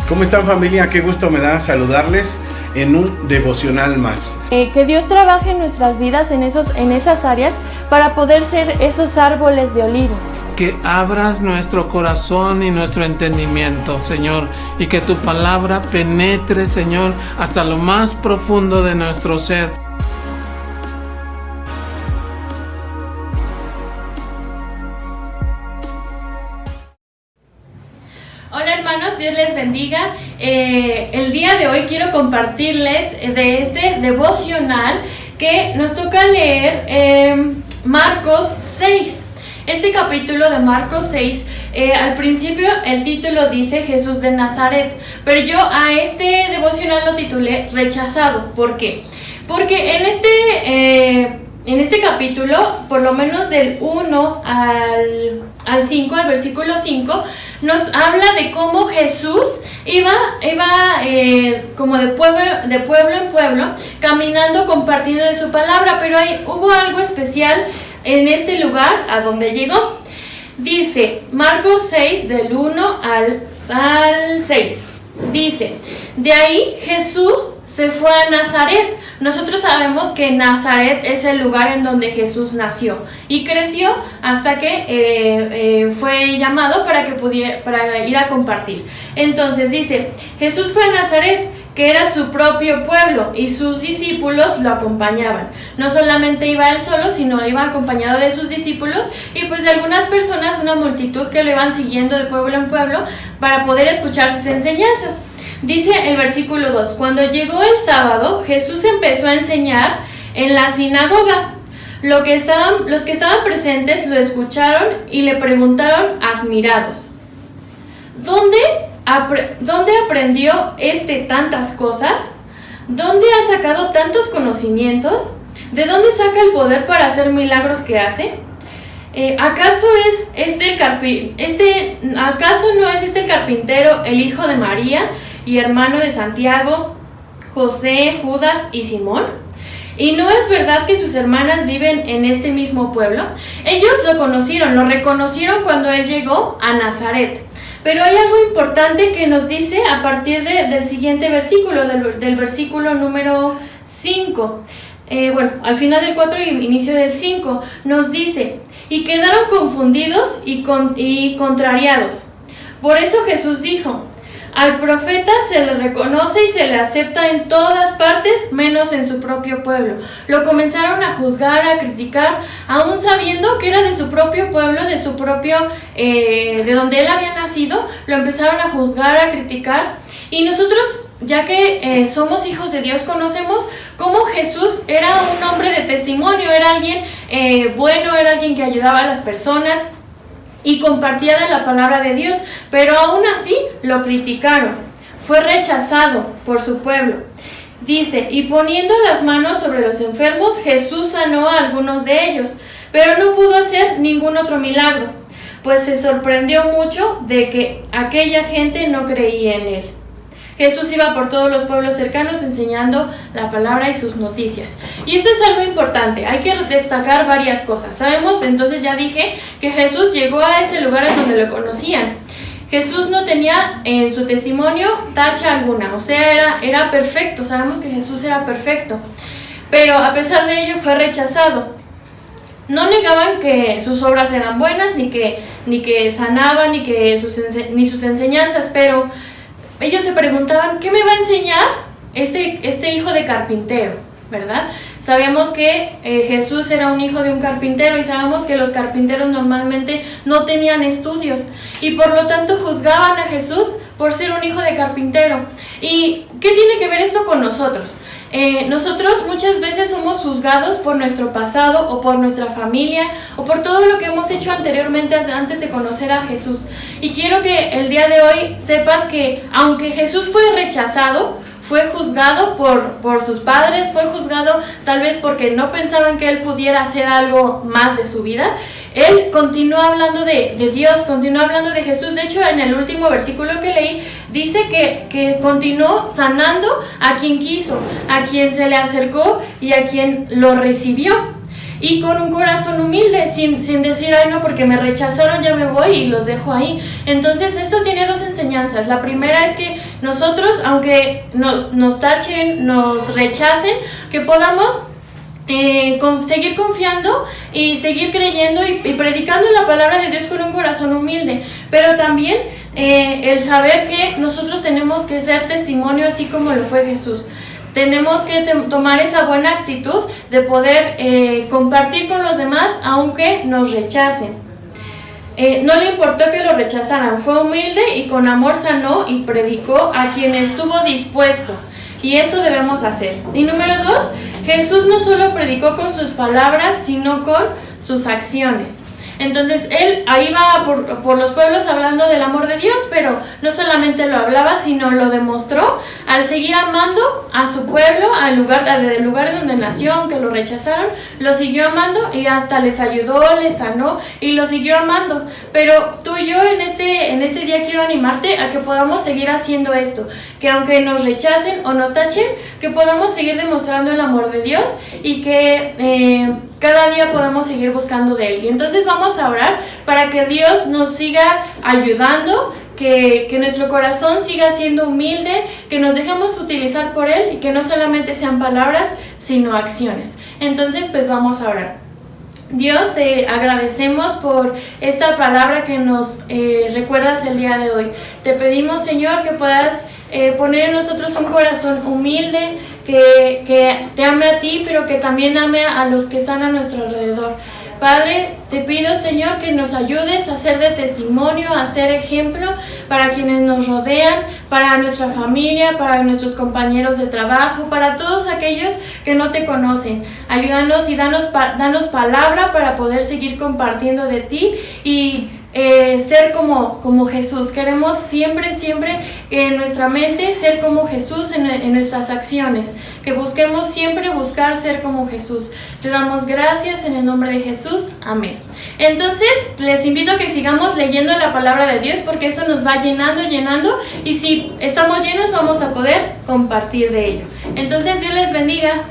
¿Cómo están, familia? Qué gusto me da saludarles en un devocional más. Que Dios trabaje en nuestras vidas en esas áreas para poder ser esos árboles de olivo. Que abras nuestro corazón y nuestro entendimiento, Señor, y que tu palabra penetre, Señor, hasta lo más profundo de nuestro ser. Hola hermanos, Dios les bendiga. El día de hoy quiero compartirles de este devocional que nos toca leer Marcos 6. Este capítulo de Marcos 6, al principio el título dice Jesús de Nazaret, pero yo a este devocional lo titulé Rechazado. ¿Por qué? Porque en este capítulo, por lo menos del 1 al 5, al versículo 5, nos habla de cómo Jesús iba como de pueblo en pueblo, caminando, compartiendo de su palabra, pero hubo algo especial en este lugar a donde llegó. Dice Marcos 6, del 1 al 6, dice: de ahí Jesús se fue a Nazaret. Nosotros sabemos que Nazaret es el lugar en donde Jesús nació y creció hasta que fue llamado para ir a compartir. Entonces dice, Jesús fue a Nazaret, que era su propio pueblo, y sus discípulos lo acompañaban. No solamente iba él solo, sino iba acompañado de sus discípulos y pues de algunas personas, una multitud que lo iban siguiendo de pueblo en pueblo para poder escuchar sus enseñanzas. Dice el versículo 2, cuando llegó el sábado, Jesús empezó a enseñar en la sinagoga. Los que estaban presentes lo escucharon y le preguntaron admirados: ¿Dónde aprendió tantas cosas? ¿Dónde ha sacado tantos conocimientos? ¿De dónde saca el poder para hacer milagros que hace? ¿Acaso no es el carpintero, el hijo de María y hermano de Santiago, José, Judas y Simón? ¿Y no es verdad que sus hermanas viven en este mismo pueblo? Ellos lo reconocieron cuando él llegó a Nazaret. Pero hay algo importante que nos dice a partir del siguiente versículo, del versículo número 5. Al final del 4 y inicio del 5, nos dice: y quedaron confundidos y contrariados. Por eso Jesús dijo: al profeta se le reconoce y se le acepta en todas partes, menos en su propio pueblo. Lo comenzaron a juzgar, a criticar, aún sabiendo que era de su propio pueblo, de donde él había nacido. Lo empezaron a juzgar, a criticar. Y nosotros, ya que somos hijos de Dios, conocemos cómo Jesús era un hombre de testimonio, era alguien bueno, era alguien que ayudaba a las personas y compartía de la palabra de Dios, pero aún así lo criticaron. Fue rechazado por su pueblo. Dice, y poniendo las manos sobre los enfermos, Jesús sanó a algunos de ellos, pero no pudo hacer ningún otro milagro, pues se sorprendió mucho de que aquella gente no creía en él. Jesús iba por todos los pueblos cercanos enseñando la palabra y sus noticias. Y esto es algo importante, hay que destacar varias cosas. Sabemos, entonces ya dije, que Jesús llegó a ese lugar en donde lo conocían. Jesús no tenía en su testimonio tacha alguna, o sea, era perfecto. Sabemos que Jesús era perfecto, pero a pesar de ello fue rechazado. No negaban que sus obras eran buenas, ni que sanaban, ni sus enseñanzas, pero ellos se preguntaban, ¿qué me va a enseñar este hijo de carpintero? ¿Verdad? Sabemos que Jesús era un hijo de un carpintero y sabemos que los carpinteros normalmente no tenían estudios y por lo tanto juzgaban a Jesús por ser un hijo de carpintero. ¿Y qué tiene que ver esto con nosotros? Nosotros muchas veces somos juzgados por nuestro pasado o por nuestra familia o por todo lo que hemos hecho anteriormente antes de conocer a Jesús. Y quiero que el día de hoy sepas que aunque Jesús fue rechazado, fue juzgado por sus padres, fue juzgado tal vez porque no pensaban que él pudiera hacer algo más de su vida. Él continuó hablando de Dios, continuó hablando de Jesús. De hecho, en el último versículo que leí, dice que continuó sanando a quien quiso, a quien se le acercó y a quien lo recibió. y con un corazón humilde, sin decir, ay no, porque me rechazaron, ya me voy y los dejo ahí. Entonces esto tiene dos enseñanzas. La primera es que nosotros, aunque nos tachen, nos rechacen, que podamos seguir confiando y seguir creyendo y predicando la palabra de Dios con un corazón humilde, pero también el saber que nosotros tenemos que ser testimonio así como lo fue Jesús. Tenemos que tomar esa buena actitud de poder compartir con los demás aunque nos rechacen. No le importó que lo rechazaran, fue humilde y con amor sanó y predicó a quien estuvo dispuesto, y esto debemos hacer. Y número 2, Jesús no solo predicó con sus palabras, sino con sus acciones. Entonces él ahí va por los pueblos hablando del amor de Dios, pero no solamente lo hablaba, sino lo demostró al seguir amando a su pueblo, del lugar donde nació, aunque lo rechazaron, lo siguió amando y hasta les ayudó, les sanó y lo siguió amando. Pero tú y yo en este día quiero animarte a que podamos seguir haciendo esto, que aunque nos rechacen o nos tachen, que podamos seguir demostrando el amor de Dios y que cada día podamos seguir buscando de Él. Y entonces vamos a orar para que Dios nos siga ayudando, que nuestro corazón siga siendo humilde, que nos dejemos utilizar por Él y que no solamente sean palabras, sino acciones. Entonces pues vamos a orar. Dios, te agradecemos por esta palabra que nos recuerdas el día de hoy. Te pedimos, Señor, que puedas poner en nosotros un corazón humilde, que te ame a ti, pero que también ame a los que están a nuestro alrededor. Padre, te pido, Señor, que nos ayudes a ser de testimonio, a ser ejemplo para quienes nos rodean, para nuestra familia, para nuestros compañeros de trabajo, para todos aquellos que no te conocen. Ayúdanos y danos palabra para poder seguir compartiendo de ti y ser como Jesús. Queremos siempre en nuestra mente ser como Jesús en nuestras acciones, que busquemos siempre buscar ser como Jesús. Te damos gracias en el nombre de Jesús, amén. Entonces les invito a que sigamos leyendo la palabra de Dios, porque eso nos va llenando, y si estamos llenos vamos a poder compartir de ello. Entonces Dios les bendiga.